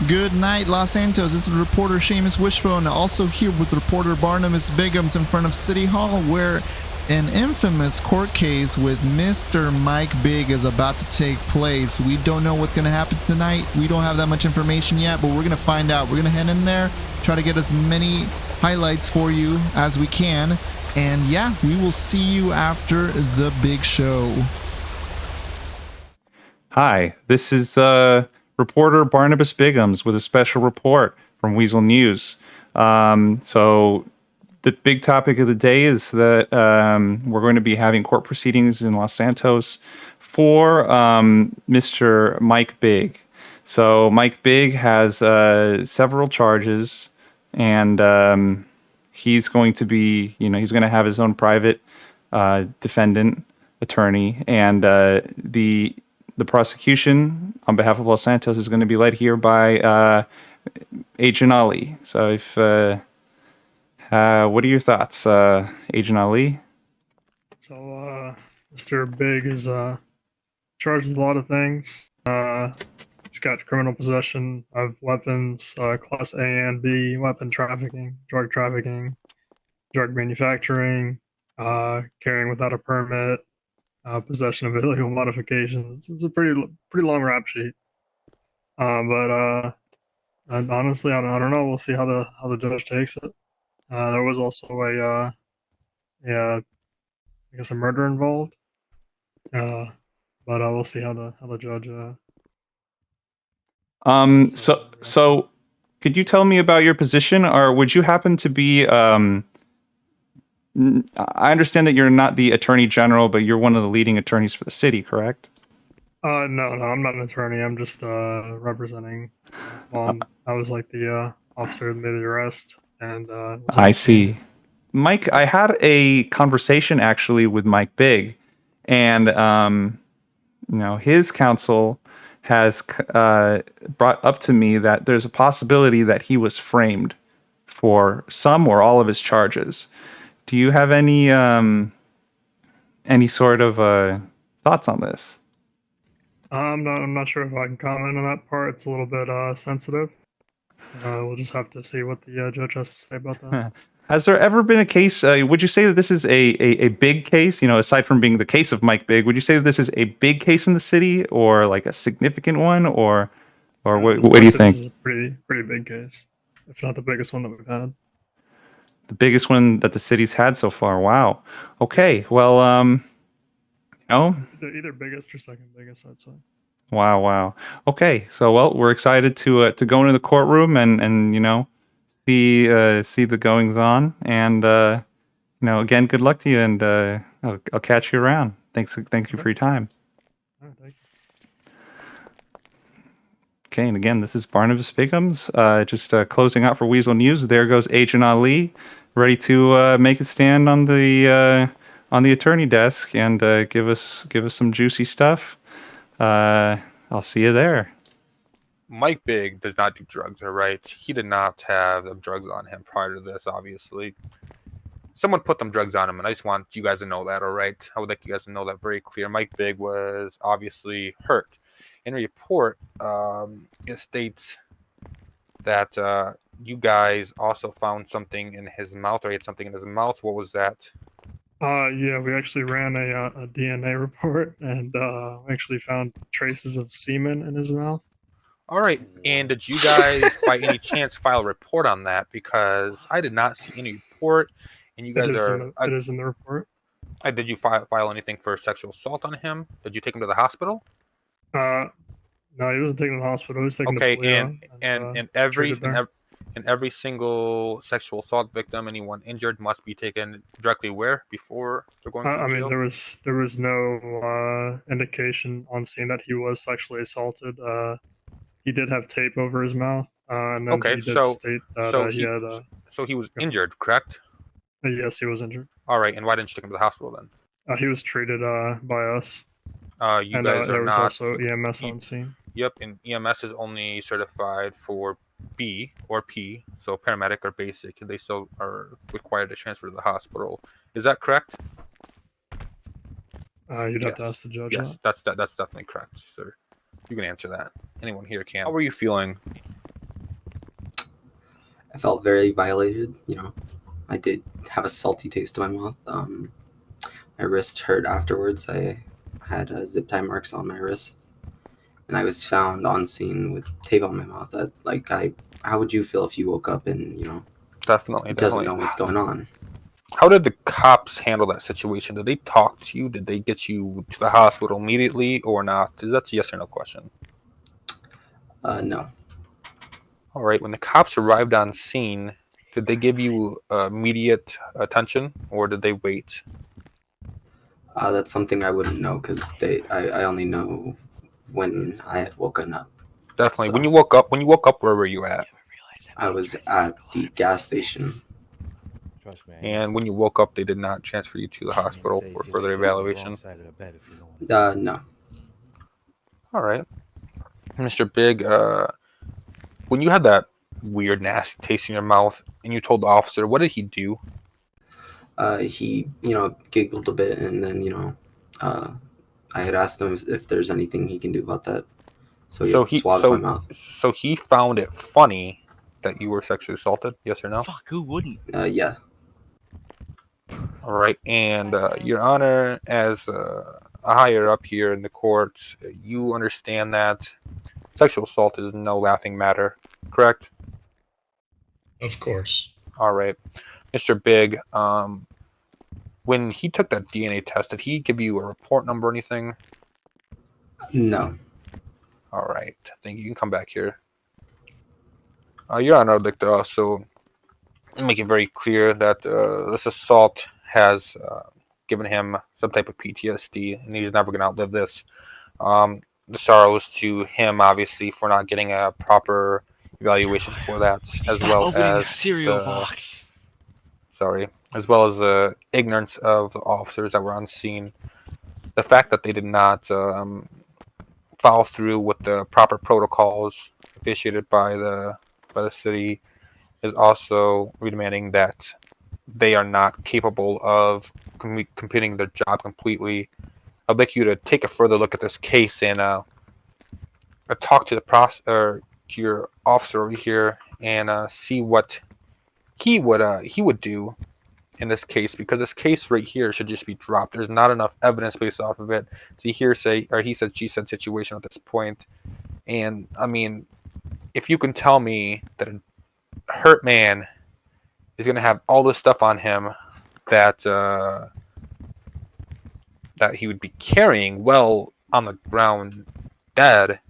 Good night, Los Santos. This is reporter Seamus Wishbone, also here with reporter Barnabas Biggums in front of City Hall, where an infamous court case with Mr. Mike Big is about to take place. We don't know what's going to happen tonight. We don't have that much information yet, but we're going to find out. We're going to head in there, try to get as many highlights for you as we can. And yeah, we will see you after the big show. Hi, this is reporter Barnabas Biggums with a special report from Weazel News. So the big topic of the day is that we're going to be having court proceedings in Los Santos for Mr. Mike Big. So Mike Big has several charges, and he's going to be, he's going to have his own private defendant attorney, and the prosecution on behalf of Los Santos is going to be led here by Agent Ali. So, what are your thoughts, Agent Ali? So, Mr. Big is charged with a lot of things. He's got criminal possession of weapons, Class A and B, weapon trafficking, drug manufacturing, carrying without a permit, possession of illegal modifications. It's a pretty long rap sheet. But honestly, I don't know. We'll see how the judge takes it. There was also I guess a murder involved. But we'll see how the judge. So could you tell me about your position, or would you happen to be? I understand that you're not the attorney general, but you're one of the leading attorneys for the city, correct? No, I'm not an attorney. I'm just representing. I was like the officer that made the arrest, and I see. Mike, I had a conversation actually with Mike Big, and his counsel has brought up to me that there's a possibility that he was framed for some or all of his charges. Do you have any sort of thoughts on this? I'm not sure if I can comment on that part. It's a little bit sensitive. We'll just have to see what the judge has to say about that. Has there ever been a case? Would you say that this is a big case? Aside from being the case of Mike Big, would you say that this is a big case in the city, or like a significant one, or what do you think? This is a pretty big case, if not the biggest one that we've had. The biggest one that the city's had so far. Wow. Okay. Well, either biggest or second biggest, I'd say. Wow. Okay. So, well, we're excited to go into the courtroom and see the goings on, and again, good luck to you, and I'll catch you around. Thank you for your time. All right, thank you. Okay, and again, this is Barnabas Biggums, just closing out for Weazel News. There goes Agent Ali, ready to make a stand on the attorney desk and give us some juicy stuff. I'll see you there. Mike Big does not do drugs, all right? He did not have them drugs on him prior to this, obviously. Someone put them drugs on him, and I just want you guys to know that, all right? I would like you guys to know that very clear. Mike Big was obviously hurt. In a report, it states that you guys also found something in his mouth, or he had something in his mouth. What was that? Yeah, we actually ran a DNA report, and we actually found traces of semen in his mouth. All right, and did you guys, by any chance, file a report on that? Because I did not see any report, and you guys it is in the report. Did you file anything for sexual assault on him? Did you take him to the hospital? No, he wasn't taken to the hospital. He was taken to Polio, and every single sexual assault victim, anyone injured, must be taken directly where before they're going to jail? I mean, there was no indication on scene that he was sexually assaulted. He did have tape over his mouth, and then he did state that he had. So he was injured, correct? Yes, he was injured. All right, and why didn't you take him to the hospital then? He was treated by us. You guys are there was not, also EMS on scene. Yep, and EMS is only certified for B or P, so paramedic or basic, and they still are required to transfer to the hospital. Is that correct? You'd have to ask the judge. Yes, that's definitely correct, sir. You can answer that. Anyone here can. How were you feeling I felt very violated. You know, I did have a salty taste in my mouth. My wrist hurt afterwards. I had zip tie marks on my wrist, and I was found on scene with tape on my mouth. How would you feel if you woke up and Definitely, doesn't definitely. know what's going on? How did the cops handle that situation? Did they talk to you? Did they get you to the hospital immediately or not? That's a yes or no question. No. All right. When the cops arrived on scene, did they give you immediate attention or did they wait? That's something I wouldn't know because I only know when I had woken up. Definitely. So When you woke up, where were you at? I was at the gas station. Trust me. And when you woke up, they did not transfer you to the hospital for further evaluation. No. All right, Mr. Big. When you had that weird, nasty taste in your mouth, and you told the officer, what did he do? He, giggled a bit, and then, I had asked him if there's anything he can do about that. So he had swabbed my mouth. So he found it funny that you were sexually assaulted. Yes or no? Fuck, who wouldn't? Yeah. All right, and Your Honor, as a higher up here in the court, you understand that sexual assault is no laughing matter, correct? Of course. All right, Mr. Big. When he took that DNA test, did he give you a report number or anything? No. All right, I think you can come back here. Your Honor, I'd like to also make it very clear that this assault has given him some type of PTSD, and he's never going to outlive this. The sorrows to him, obviously, for not getting a proper evaluation for that, as well as the cereal box. Sorry, as well as the ignorance of the officers that were on scene. The fact that they did not follow through with the proper protocols officiated by the city is also demanding that they are not capable of completing their job completely. I'd like you to take a further look at this case and talk to to your officer over here and see what he would do in this case, because this case right here should just be dropped. There's not enough evidence based off of it. It's a hearsay or he said she said situation at this point. And I mean, if you can tell me that a hurt man is gonna have all this stuff on him that that he would be carrying well on the ground dead,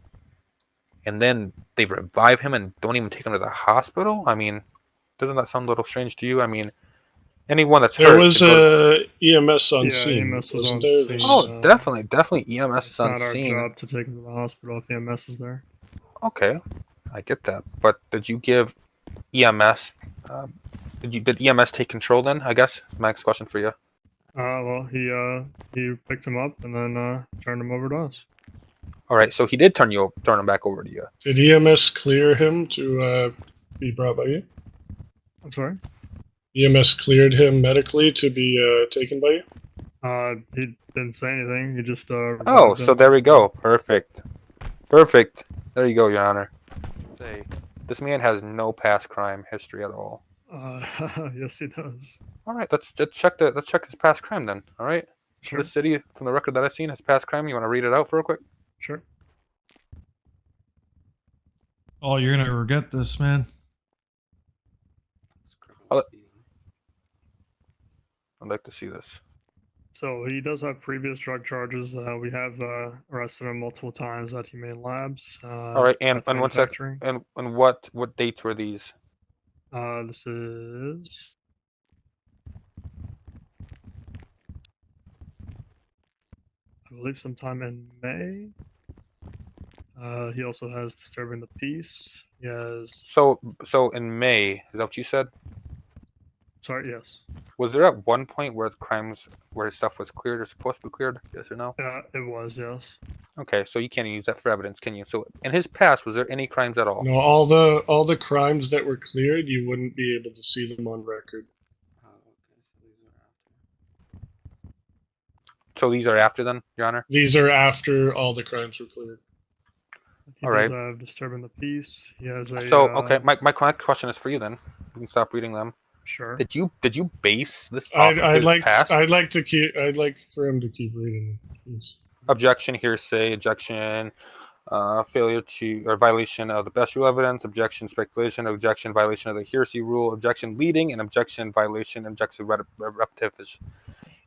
and then they revive him and don't even take him to the hospital, I mean, doesn't that sound a little strange to you? I mean, anyone that's hurt. There was a EMS on scene. EMS was on wasn't there? scene. Oh, definitely EMS It's on not our scene. job to take him to the hospital if EMS is there. Okay, I get that. But did you give EMS? Did EMS take control then? I guess my next question for you. Well, he picked him up and then turned him over to us. All right, so he did turn him back over to you. Did EMS clear him to be brought by you? I'm sorry. EMS cleared him medically to be taken by you? He didn't say anything. He just Oh, so there we go. Perfect. There you go, Your Honor. Say, this man has no past crime history at all. Yes, he does. All right, let's check his past crime then. All right. Sure. For the city, from the record that I've seen, his past crime. You want to read it out real quick? Sure. Oh, you're gonna regret this, man. I'd like to see this. So he does have previous drug charges. We have arrested him multiple times at Humane Labs. All right, and meth one sec. manufacturing. And what dates were these? This is I believe sometime in May. He also has disturbing the peace. He has. So in May, is that what you said? Sorry. Yes. Was there at one point where his stuff was cleared or supposed to be cleared? Yes or no? Yeah, it was. Yes. Okay, so you can't use that for evidence, can you? So in his past, was there any crimes at all? No, all the crimes that were cleared, you wouldn't be able to see them on record. So these are after then, Your Honor? These are after all the crimes were cleared. He All does right. have disturbing the peace. He has a. So okay, my question is for you then. We can stop reading them. Sure. Did you base this off of I'd his like past? I'd like for him to keep reading, please. Objection, hearsay, objection, failure to or violation of the best rule evidence, objection, speculation, objection, violation of the hearsay rule, objection, leading, and objection, violation, objection, repetition.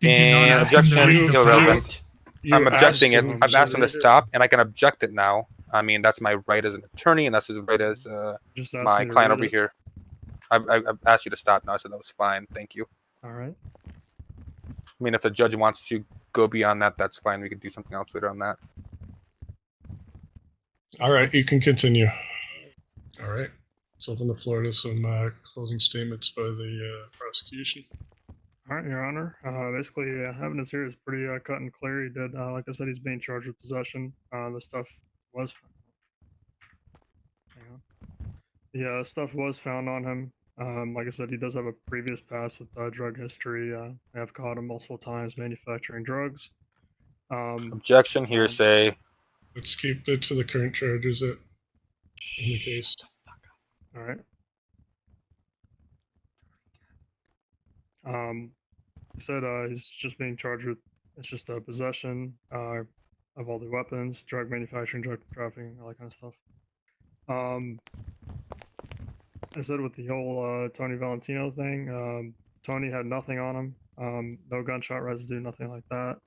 Did you not And ask him to objection, read the irrelevant. past? I'm objecting it. him I've to asked him to read it. stop, and I can object it now. I mean, that's my right as an attorney, and that's his right as Just ask my me to client read over it. here. I've asked you to stop now, so that was fine. Thank you. All right. I mean, if the judge wants to go beyond that, that's fine. We could do something else later on that. All right, you can continue. All right. Let's open the floor to some closing statements by the prosecution. All right, Your Honor. Basically, evidence here is pretty cut and clear. He did, like I said, he's being charged with possession. The stuff was. Hang on. The stuff was found on him. Like I said, he does have a previous past with drug history. I have caught him multiple times manufacturing drugs. Objection, just, hearsay. Let's keep it to the current charges in the case. All right. He said he's just being charged with it's just a possession of all the weapons, drug manufacturing, drug trafficking, all that kind of stuff. I said with the whole Tony Valentino thing, Tony had nothing on him, no gunshot residue, nothing like that.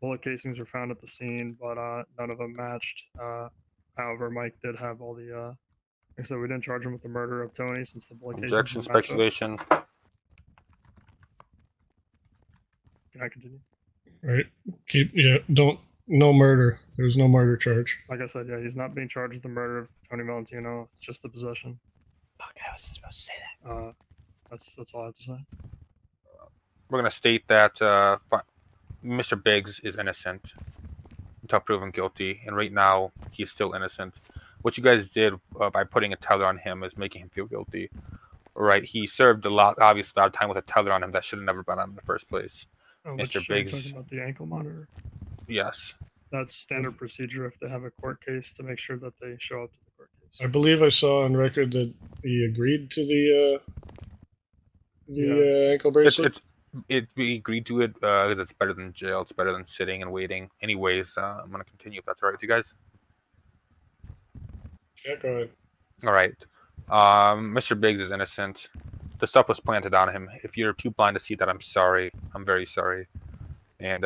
Bullet casings were found at the scene, but none of them matched. However, Mike did have all the. Like I said, we didn't charge him with the murder of Tony since the bullet casings Objection, didn't match up. speculation. Can I continue? All right. No murder. There's no murder charge. Like I said, yeah, he's not being charged with the murder of Tony Valentino. It's just the possession. Fuck, I was supposed to say that. That's all I have to say. We're gonna state that Mr. Biggs is innocent until proven guilty, and right now he's still innocent. What you guys did by putting a tether on him is making him feel guilty. Right? He served obviously a lot of time with a tether on him that should have never been on him in the first place. Which, Mr. are you Biggs. talking about the ankle monitor? Yes. That's standard procedure if they have a court case to make sure that they show up to the court case. I believe I saw on record that he agreed to the ankle bracelet. We agreed to it because it's better than jail. It's better than sitting and waiting. Anyways, I'm gonna continue if that's all right with you guys. Yeah, go ahead. All right. Mr. Biggs is innocent. The stuff was planted on him. If you're too blind to see that, I'm sorry. I'm very sorry. And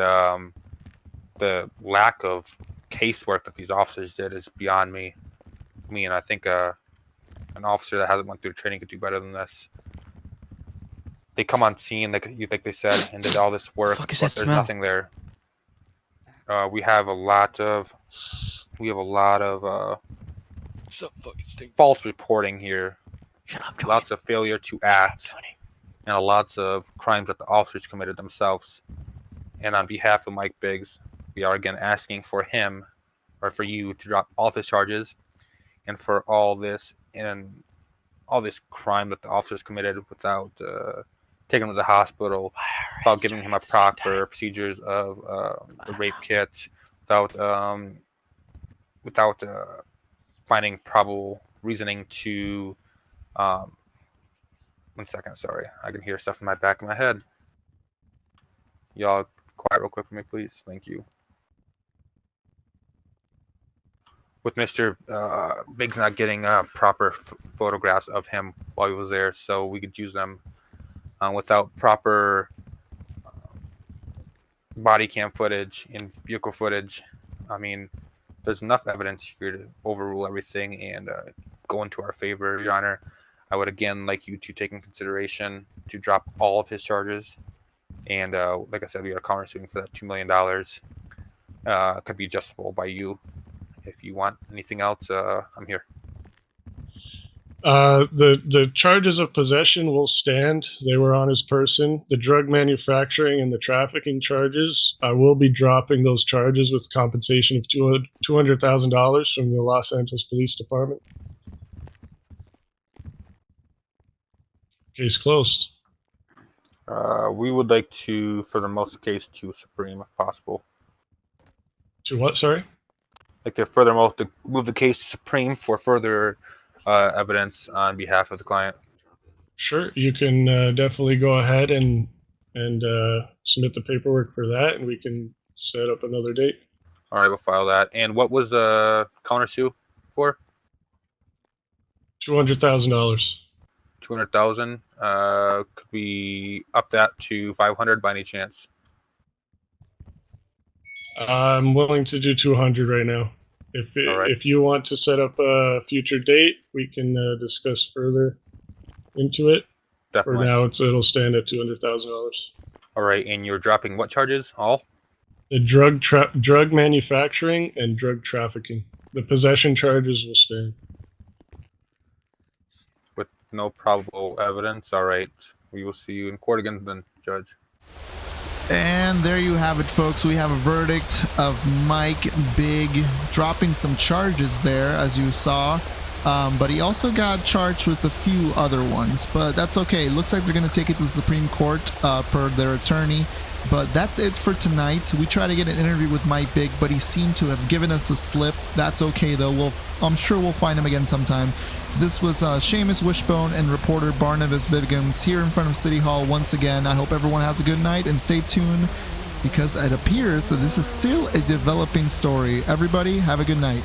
the lack of casework that these officers did is beyond me. And I think an officer that hasn't went through training could do better than this. They come on scene, like they said, and did all this work, but there's nothing there. We have a lot of So fucking stinks. false reporting here. Shut up, Joey. Lots of failure to act, and lots of crimes that the officers committed themselves. And on behalf of Mike Biggs, we are again asking for him, or for you, to drop all of his charges, and for all this crime that the officers committed without taking him to the hospital, without giving him a proper procedures of the rape kit, without finding probable reasoning to. 1 second, sorry. I can hear stuff in my back of my head. Y'all quiet real quick for me, please. Thank you. With Mr. Biggs not getting proper photographs of him while he was there, so we could use them without proper body cam footage and vehicle footage. I mean, there's enough evidence here to overrule everything and go into our favor, Your Honor. I would again like you to take in consideration to drop all of his charges. And like I said, we are countersuing for that $2 million. Could be adjustable by you. If you want anything else, I'm here. The charges of possession will stand. They were on his person. The drug manufacturing and the trafficking charges, I will be dropping those charges with compensation of $200,000 from the Los Santos Police Department. Case closed. We would like to, for the most case, to Supreme if possible. To what, sorry? like to furthermore to move the case to Supreme for further evidence on behalf of the client. Sure, you can definitely go ahead and submit the paperwork for that, and we can set up another date. All right, we'll file that. And what was countersue for? $200,000. 200,000. Could we up that to 500 by any chance? I'm willing to do 200 right now. All right. If you want to set up a future date, we can discuss further into it. Definitely. For now, it'll stand at $200,000. All right, and you're dropping what charges? All? The drug manufacturing and drug trafficking. The possession charges will stand. With no probable evidence. All right. We will see you in court again then, Judge. And there you have it, folks. We have a verdict of Mike Big dropping some charges there, as you saw. But he also got charged with a few other ones. But that's okay. Looks like they're going to take it to the Supreme Court per their attorney. But that's it for tonight. We tried to get an interview with Mike Big, but he seemed to have given us a slip. That's okay, though. I'm sure we'll find him again sometime. This was Seamus Wishbone and reporter Barnabas Bidgums here in front of City Hall once again. I hope everyone has a good night and stay tuned because it appears that this is still a developing story. Everybody, have a good night.